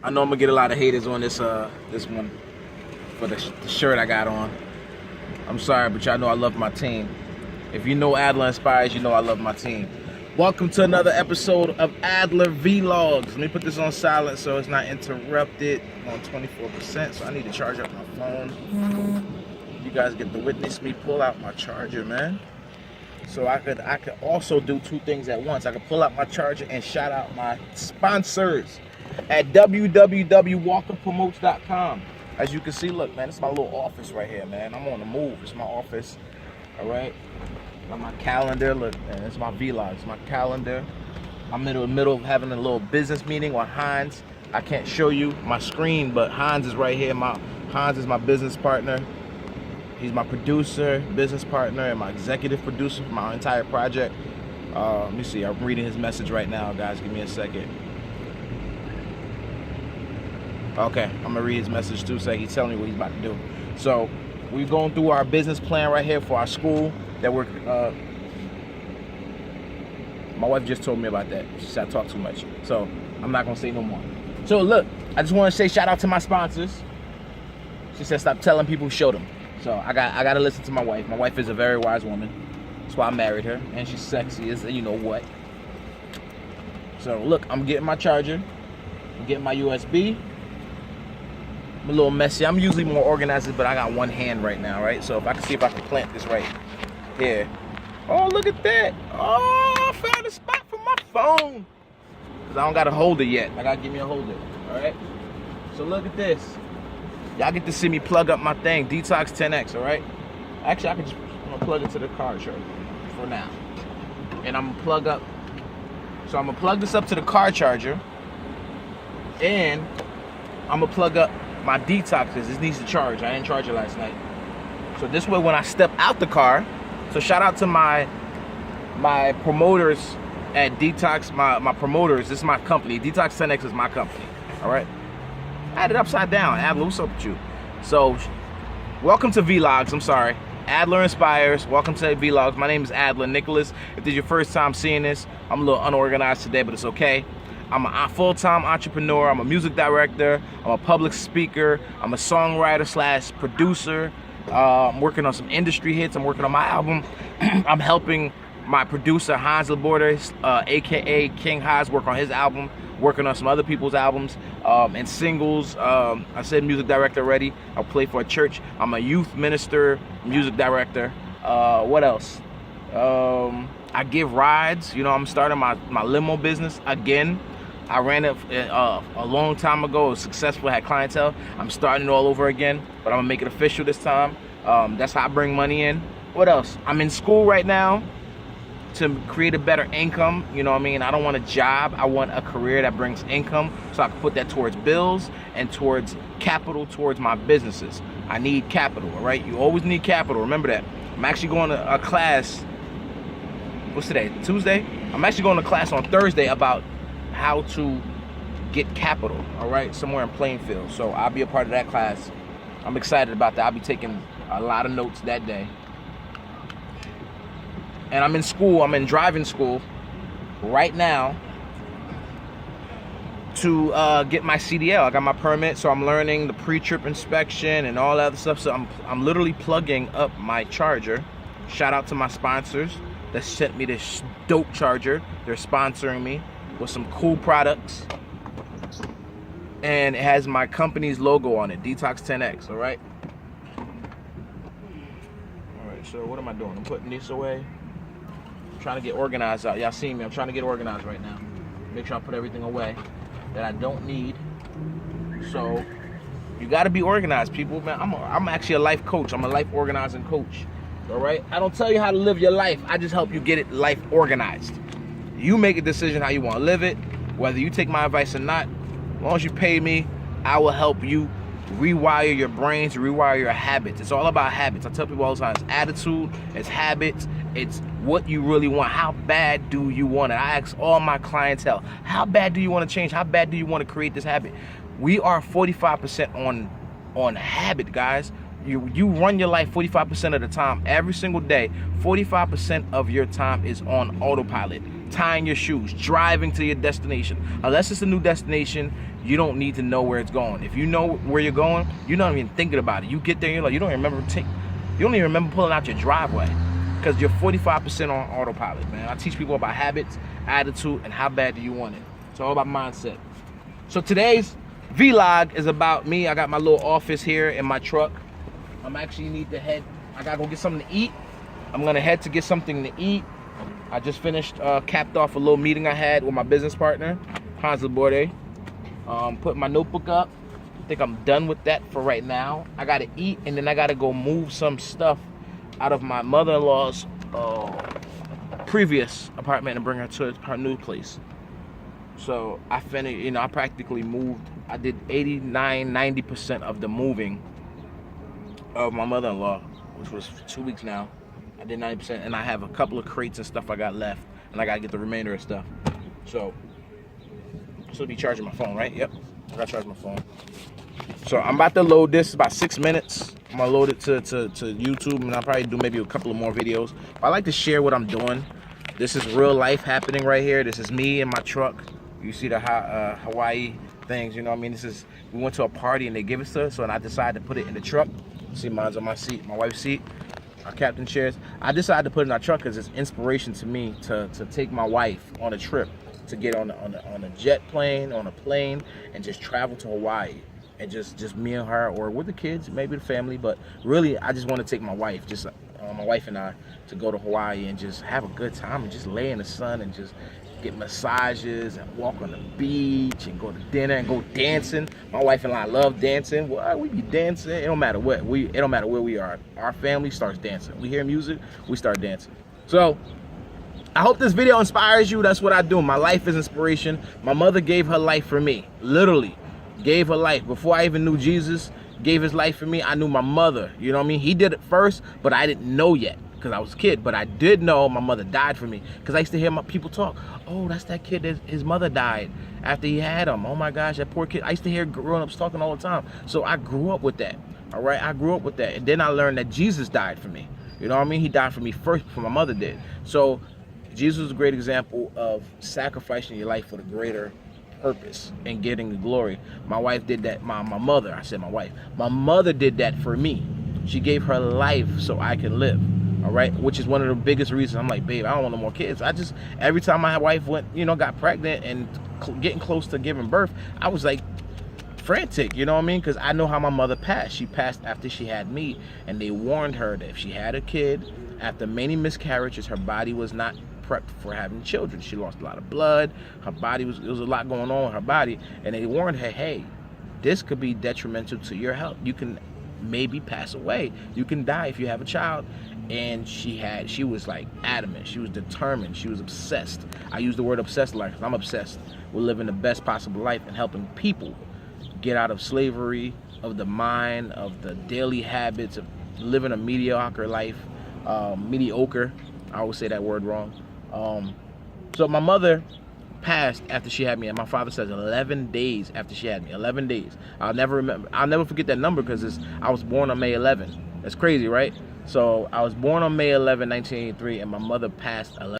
I know I'm gonna get a lot of haters on this this one for the shirt I got on. I'm sorry, but y'all know I love my team. If you know Adler Inspires, you know I love my team. Welcome to another episode of AddlerVlogs. Let me put this on silent so it's not interrupted. I'm on 24%, so I need to charge up my phone. You guys get to witness me pull out my charger, man. So I could also do two things at once. I could pull out my charger and shout out my sponsors at www.walkerpromotes.com. As you can see, look, man, this is my little office right here, man. I'm on the move. It's my office, all right? Got my calendar, look, man, it's my vlogs, my calendar. I'm in the middle of having a little business meeting with Hines. I can't show you my screen, but Hines is right here. Hines is my business partner. He's my producer, business partner, and my executive producer for my entire project. Let me see, I'm reading his message right now, guys. Give me a second. Okay, I'm gonna read his message too, so he's telling me what he's about to do. So we're going through our business plan right here for our school that we're, my wife just told me about that. She said I talk too much. So I'm not gonna say no more. So look, I just wanna say shout out to my sponsors. She said stop telling people, show them. So I gotta listen to my wife. My wife is a very wise woman. That's why I married her. And she's sexy as you know what. So look, I'm getting my charger. I'm getting my USB. I'm a little messy. I'm usually more organized, but I got one hand right now, right? So if I can see if I can plant this right here. Oh, look at that. Oh, I found a spot for my phone. Because I don't got a holder yet. I got to give me a holder, all right? So look at this. Y'all get to see me plug up my thing, Detox 10X, all right? Actually, I'm gonna plug it to the car charger for now. And I'm gonna plug up, so I'm gonna plug this up to the car charger, and I'm gonna plug up my detox, because this needs to charge. I didn't charge it last night. So this way, when I step out the car, so shout out to my promoters at Detox, my promoters. This is my company. Detox 10X is my company, all right? I had it upside down. Adler, what's up with you? So, welcome to Vlogs. I'm sorry. Adler Inspires. Welcome to Vlogs. My name is Adler Nicholas. If this is your first time seeing this, I'm a little unorganized today, but it's okay. I'm a full-time entrepreneur. I'm a music director. I'm a public speaker. I'm a songwriter slash producer. I'm working on some industry hits. I'm working on my album. I'm helping my producer, Hines Laborders, a.k.a. King Hines, work on his album. Working on some other people's albums and singles. I said music director already. I play for a church. I'm a youth minister, music director. What else? I give rides. You know, I'm starting my limo business again. I ran it a long time ago. It was successful, had clientele. I'm starting it all over again, but I'm gonna make it official this time. That's how I bring money in. What else? I'm in school right now to create a better income. You know what I mean? I don't want a job. I want a career that brings income so I can put that towards bills and towards capital towards my businesses. I need capital, all right? You always need capital. Remember that. I'm actually going to a class. What's today? Tuesday? I'm actually going to class on Thursday about how to get capital, all right? Somewhere in Plainfield. So I'll be a part of that class. I'm excited about that. I'll be taking a lot of notes that day. And I'm in school, I'm in driving school right now to get my CDL. I got my permit, so I'm learning the pre-trip inspection and all that other stuff. So I'm literally plugging up my charger. Shout out to my sponsors that sent me this dope charger. They're sponsoring me with some cool products. And it has my company's logo on it, Detox 10X, all right? All right, so what am I doing? I'm putting this away. Trying to get organized out. Y'all see me, I'm trying to get organized right now. Make sure I put everything away that I don't need. So you got to be organized, people, man. I'm actually a life coach. I'm a life organizing coach, all right? I don't tell you how to live your life. I just help you get it life organized. You make a decision how you want to live it, whether you take my advice or not. As long as you pay me, I will help you rewire your brains, rewire your habits. It's all about habits. I tell people all the time, it's attitude, it's habits, it's what you really want. How bad do you want it? I ask all my clientele, how bad do you want to change? How bad do you want to create this habit? We are 45% on habit, guys. You run your life 45% of the time. Every single day, 45% of your time is on autopilot. tying your shoes, driving to your destination. Unless it's a new destination, you don't need to know where it's going. If you know where you're going, you're not even thinking about it. You get there, you're like, you don't even remember pulling out your driveway because you're 45% on autopilot, man. I teach people about habits, attitude, and how bad do you want it. It's all about mindset. So today's vlog is about me. I got my little office here in my truck. I'm actually need to head. I gotta go get something to eat. I'm gonna head to get something to eat. I just finished, capped off a little meeting I had with my business partner, Hans Laborde. Put my notebook up. I think I'm done with that for right now. I gotta eat, and then I gotta go move some stuff out of my mother-in-law's previous apartment and bring her to her new place. So I finished, I practically moved. I did 89–90% of the moving of my mother-in-law, which was 2 weeks now. I did 90%, and I have a couple of crates and stuff I got left, and I gotta get the remainder of stuff. So I should be charging my phone, right? Yep, I gotta charge my phone. So I'm about to load this. It's about 6 minutes. I'm gonna load it to YouTube, and I'll probably do maybe a couple of more videos. I like to share what I'm doing. This is real life happening right here. This is me in my truck. You see the Hawaii things, you know what I mean? We went to a party and they gave it to us, so I decided to put it in the truck. See, mine's on my seat, my wife's seat, our captain chairs. I decided to put it in our truck because it's inspiration to me to take my wife on a trip, to get on a jet plane, on a plane, and just travel to Hawaii. And just me and her, or with the kids, maybe the family, but really I just want to take my wife, my wife and I, to go to Hawaii and just have a good time and just lay in the sun and just get massages and walk on the beach and go to dinner and go dancing. My wife and I love dancing. Well, we be dancing. It don't matter what. It don't matter where we are. Our family starts dancing. We hear music, we start dancing. So I hope this video inspires you. That's what I do. My life is inspiration. My mother gave her life for me. Literally gave her life. Before I even knew Jesus gave his life for me, I knew my mother. You know what I mean? He did it first, but I didn't know yet because I was a kid. But I did know my mother died for me because I used to hear my people talk. Oh, that's that kid that his mother died after he had him. Oh my gosh, that poor kid. I used to hear grown-ups talking all the time. So I grew up with that. All right, I grew up with that. And then I learned that Jesus died for me. You know what I mean? He died for me first before my mother did. So Jesus is a great example of sacrificing your life for the greater purpose and getting the glory. My wife did that. My mother, I said my wife. My mother did that for me. She gave her life so I can live. All right, which is one of the biggest reasons. I'm like, babe, I don't want no more kids. Every time my wife went, got pregnant and getting close to giving birth, I was like frantic, you know what I mean? Because I know how my mother passed. She passed after she had me, and they warned her that if she had a kid, after many miscarriages, her body was not prepped for having children. She lost a lot of blood. Her body there was a lot going on with her body, and they warned her, hey, this could be detrimental to your health. You can maybe pass away. You can die if you have a child. And she was like adamant. She was determined. She was obsessed. I use the word obsessed like, I'm obsessed with living the best possible life and helping people get out of slavery, of the mind, of the daily habits of living a mediocre life. Mediocre. I always say that word wrong. So my mother passed after she had me, and my father says 11 days after she had me. 11 days. I'll never forget that number because I was born on May 11. That's crazy, right? So I was born on May 11, 1983, and my mother passed 11